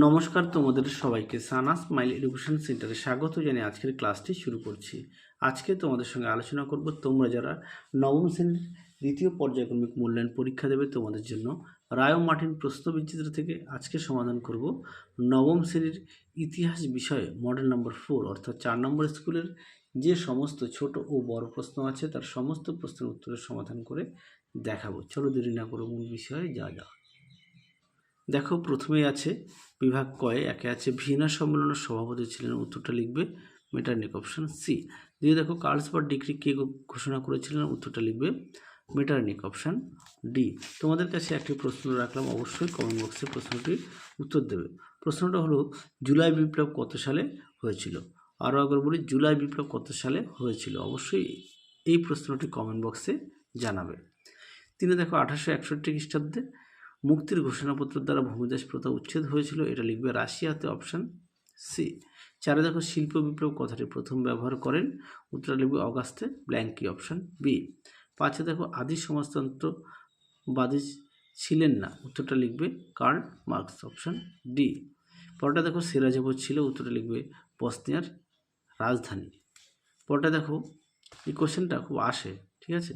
নমস্কার, তোমাদের সবাইকে সানা স্মাইল এডুকেশন সেন্টারে স্বাগত জানিয়ে আজকের ক্লাসটি শুরু করছি। আজকে তোমাদের সঙ্গে আলোচনা করব তোমরা যারা নবম শ্রেণীর দ্বিতীয় পর্যায়ক্রমিক মূল্যায়ন পরীক্ষা দেবে তোমাদের জন্য রায় ও মার্টিন প্রশ্নবিচিত্র থেকে আজকে সমাধান করব নবম শ্রেণীর ইতিহাস বিষয়ে মডেল নম্বর 4 অর্থাৎ 4 নম্বর স্কুলের যে সমস্ত ছোট ও বড় প্রশ্ন আছে তার সমস্ত প্রশ্নের উত্তরের সমাধান করে দেখাবো। চলো দেরি না করে মূল বিষয়ে যাওয়া। দেখো, প্রথমেই আছে বিভাগ কয়ে, একে আছে ভিয়েনা সম্মেলনের সভাপতি ছিলেন, উত্তরটা লিখবে মেটারনিক, অপশন সি। দিয়ে দেখো, কার্লসবার্গ ডিক্রি কে ঘোষণা করেছিলেন, উত্তরটা লিখবে মেটারনিক, অপশন ডি। তোমাদের কাছে একটি প্রশ্ন রাখলাম, অবশ্যই কমেন্ট বক্সে প্রশ্নটির উত্তর দেবে। প্রশ্নটা হলো জুলাই বিপ্লব কত সালে হয়েছিল? আরও একবার বলি, জুলাই বিপ্লব কত সালে হয়েছিল? অবশ্যই এই প্রশ্নটি কমেন্ট বক্সে জানাবে। তিনি দেখো 1861 খ্রিস্টাব্দে মুক্তির ঘোষণাপত্র দ্বারা ভূমিদাস প্রথা উচ্ছেদ হয়েছিল, এটা লিখবে রাশিয়াতে, অপশান সি। 4 দেখো, শিল্প বিপ্লব কথাটি প্রথম ব্যবহার করেন, উত্তরটা লিখবে অগাস্তে ব্ল্যাঙ্কি, অপশান বি। 5 দেখো, আদি সমাজতন্ত্রবাদী ছিলেন না, উত্তরটা লিখবে কার্ল মার্কস, অপশান ডি। পরটা দেখো, সেরাজেভো ছিল, উত্তরটা লিখবে বসনিয়ার রাজধানী। পরটা দেখো, এই কোশ্চেনটা খুব আসে, ঠিক আছে।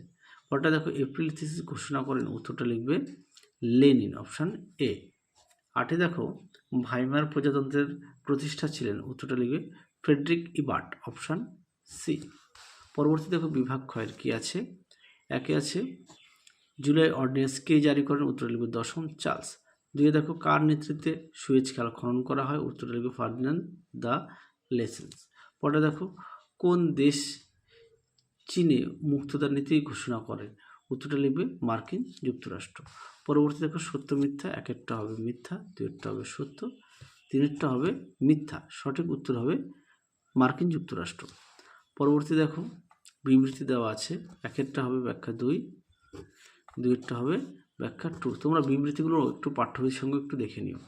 পরটা দেখো, এপ্রিল থিসিস ঘোষণা করেন, উত্তরটা লিখবে লেনিন, অপশান এ। 8 দেখো, ভাইমার প্রজাতন্ত্রের প্রতিষ্ঠা ছিলেন, উত্তরটা লিখবে ফ্রেডরিক ইবার্ট, অপশান সি। পরবর্তী দেখো, বিভাগ ক্ষয়ের কি আছে, একে আছে জুলাই অর্ডিন্যান্স কে জারি করেন, উত্তরটা লিখবে দশম চার্লস। 2 দেখো, কার নেতৃত্বে সুয়েজ খাল খনন করা হয়, উত্তরটা লিখবে ফার্ডিনান্ড দ্য লেসেন্স। পরে দেখো, কোন দেশ চীনে মুক্ততার নীতি ঘোষণা করে, উত্তরটা লিখবে মার্কিন যুক্তরাষ্ট্র। পরবর্তী দেখো, সত্য মিথ্যা, একটা হবে মিথ্যা, দুইটা হবে সত্য, তিনটা হবে মিথ্যা। সঠিক উত্তর হবে মার্কিন যুক্তরাষ্ট্র। পরবর্তী দেখো, বিবৃতি দেওয়া আছে, একটা হবে ব্যাখ্যা 2, দুইটা হবে ব্যাখ্যা 2। তোমরা বিবৃতিগুলো একটু পাঠ্যবইয়ের সঙ্গে একটু দেখে নিও।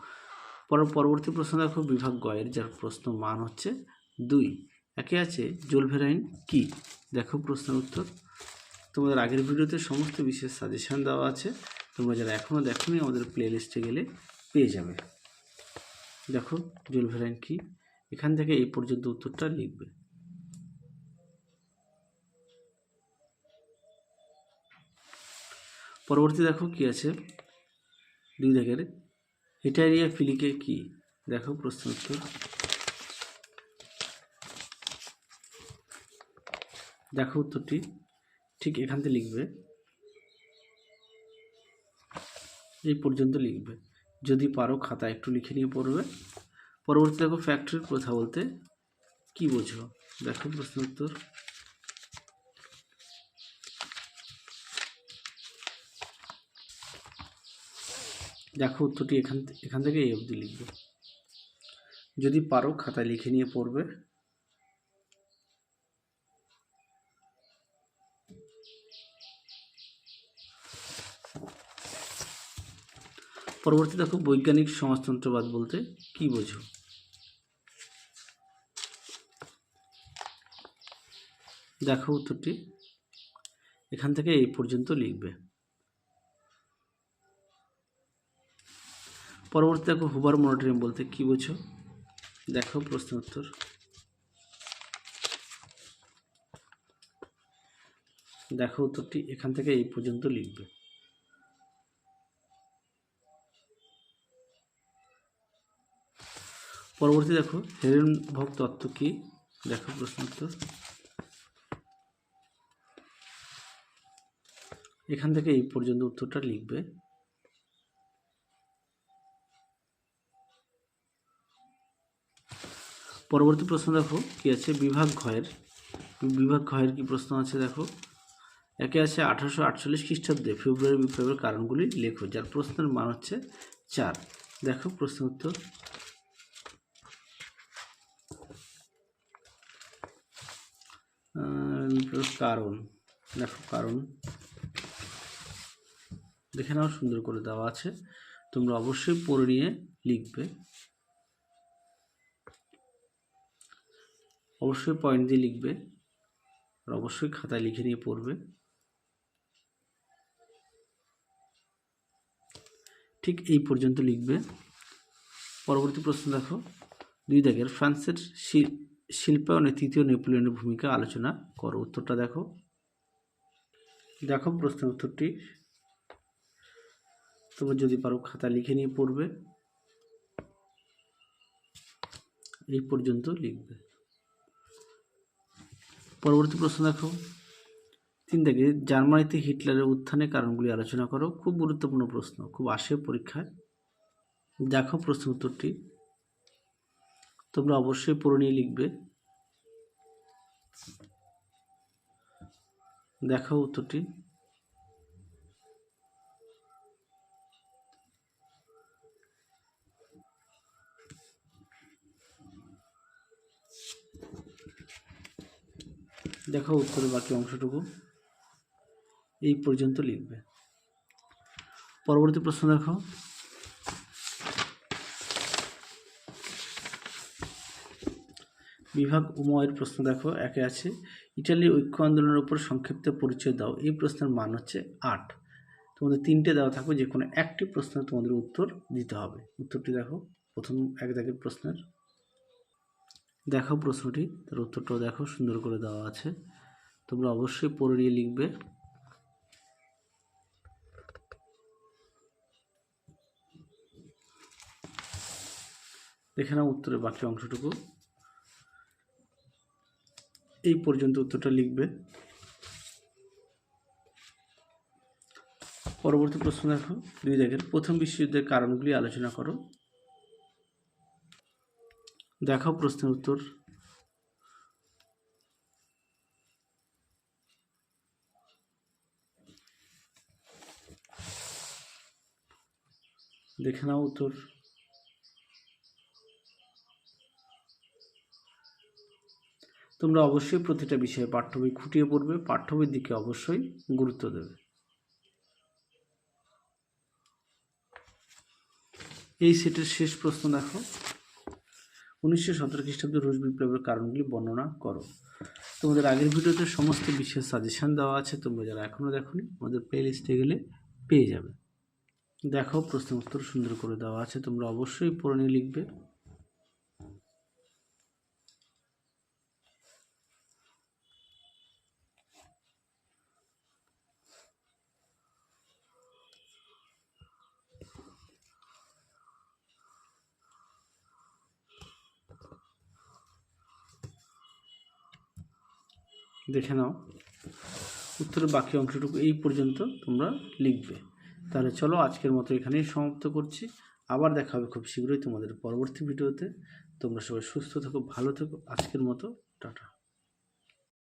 পরবর্তী প্রশ্ন দেখো, বিভাগ গয়ের, যার প্রশ্ন মান হচ্ছে 2। একে আছে জোলভেরাইন কি? দেখো প্রশ্নের উত্তর। তোমাদের আগের ভিডিওতে সমস্ত বিশেষ সাজেশান দেওয়া আছে, তোমরা যারা এখনও দেখোনি আমাদের প্লে লিস্টে গেলে পেয়ে যাবে। দেখো জোলভেরাইন কি, এখান থেকে এই পর্যন্ত উত্তরটা লিখবে। পরবর্তী দেখো কি আছে, 2 দাগের হেটারিয়া ফিলিকে কি? দেখো প্রশ্ন উত্তর। দেখো উত্তরটি ঠিক এখান থেকে লিখবে, এই পর্যন্ত লিখবে, যদি পারো খাতা একটু লিখে নিয়ে পড়বে। পরবর্তী দেখো, ফ্যাক্টরির কথা বলতে কি বোঝো? দেখো প্রশ্ন উত্তর। দেখো উত্তরটি এখান থেকে এই অবধি লিখবে, যদি পারো খাতায় লিখে নিয়ে পড়বে। পরবর্তী দেখো, বৈজ্ঞানিক সমাজতন্ত্রবাদ বলতে কি বোঝো? দেখো উত্তরটি এখান থেকে এই পর্যন্ত লিখবে। পরবর্তী দেখো, হুবার মনোটোরিয়াম বলতে কি বোঝো? দেখো প্রশ্ন উত্তর। দেখো উত্তরটি এখান থেকে এই পর্যন্ত লিখবে। পরবর্তী দেখো, হেরেনবর্গ তত্ত্ব কি? দেখো প্রশ্ন উত্তর। এখান থেকে এই পর্যন্ত উত্তরটা লিখবে। পরবর্তী প্রশ্ন দেখো কি আছে, বিভাগ ক্ষয়ের কি প্রশ্ন আছে? দেখো, একে আছে 1848 খ্রিস্টাব্দে ফেব্রুয়ারি বিপ্লবের কারণগুলি লেখো, যার প্রশ্নের মান হচ্ছে 4। দেখো প্রশ্ন উত্তর। কারণ, দেখো কারণ দেখে নাও, সুন্দর করে দেওয়া আছে, তোমরা অবশ্যই পড়ে নিয়ে লিখবে, অবশ্যই পয়েন্ট দিয়ে লিখবে, আর অবশ্যই খাতায় লিখে নিয়ে পড়বে। ঠিক এই পর্যন্ত লিখবে। পরবর্তী প্রশ্ন দেখো 2 দাগের ফ্রান্সের শিল্পায়নে তৃতীয় নেপোলিয়নের ভূমিকা আলোচনা করো। উত্তরটা দেখো প্রশ্নের উত্তরটি তোমরা যদি পারো খাতা লিখে নিয়ে পড়বে, এই পর্যন্ত লিখবে। পরবর্তী প্রশ্ন দেখো 3 দাগে জার্মানিতে হিটলারের উত্থানের কারণগুলি আলোচনা করো। খুব গুরুত্বপূর্ণ প্রশ্ন, খুব আসে পরীক্ষায়। দেখো প্রশ্ন উত্তরটি তোমরা অবশ্যই পড়ে নিয়ে লিখবে। দেখো উত্তরটি দেখো উত্তরের বাকি অংশটুকু এই পর্যন্ত লিখবে। পরবর্তী প্রশ্ন দেখো বিভাগ উময়ের প্রশ্ন দেখো। একে আছে ইটালির ঐক্য আন্দোলনের উপর সংক্ষিপ্ত পরিচয় দাও। এই প্রশ্নের মান হচ্ছে 8। তোমাদের 3টে দেওয়া থাকবে, যে কোনো একটি প্রশ্নের তোমাদের উত্তর দিতে হবে। উত্তরটি দেখো প্রথম 1 দাগের প্রশ্নের। দেখো প্রশ্নটি, তার উত্তরটাও দেখো, সুন্দর করে দেওয়া আছে, তোমরা অবশ্যই পড়ে নিয়ে লিখবে। দেখে নাও উত্তরের বাকি অংশটুকু এই পর্যন্ত উত্তরটা লিখবে। পরবর্তী প্রশ্ন দেখো 2 দাগের প্রথম বিশ্বযুদ্ধের কারণগুলি আলোচনা করো। দেখো প্রশ্নের উত্তর। দেখে নাও উত্তর। তোমরা অবশ্যই প্রতিটা বিষয়ে পাঠ্য বই খুঁটিয়ে পড়বে, পাঠ্য বইয়ের দিকে অবশ্যই গুরুত্ব দেবে। এই সেটের শেষ প্রশ্ন দেখো 1917 খ্রিস্টাব্দে রুশ বিপ্লবের কারণগুলি বর্ণনা করো। তোমাদের আগের ভিডিওতে সমস্ত বিষয়ের সাজেশন দেওয়া আছে, তোমরা যারা এখনও দেখোনি আমাদের প্লে লিস্টে গেলে পেয়ে যাবে। দেখো প্রশ্নের উত্তর সুন্দর করে দেওয়া আছে, তোমরা অবশ্যই পড়ে নিয়ে লিখবে। দেখে নাও উত্তরের বাকি অংশটুকু এই পর্যন্ত তোমরা লিখবে। তাহলে চলো আজকের মতো এখানেই সমাপ্ত করছি। আবার দেখা হবে খুব শীঘ্রই তোমাদের পরবর্তী ভিডিওতে। তোমরা সবাই সুস্থ থেকো, ভালো থেকো। আজকের মতো টাটা।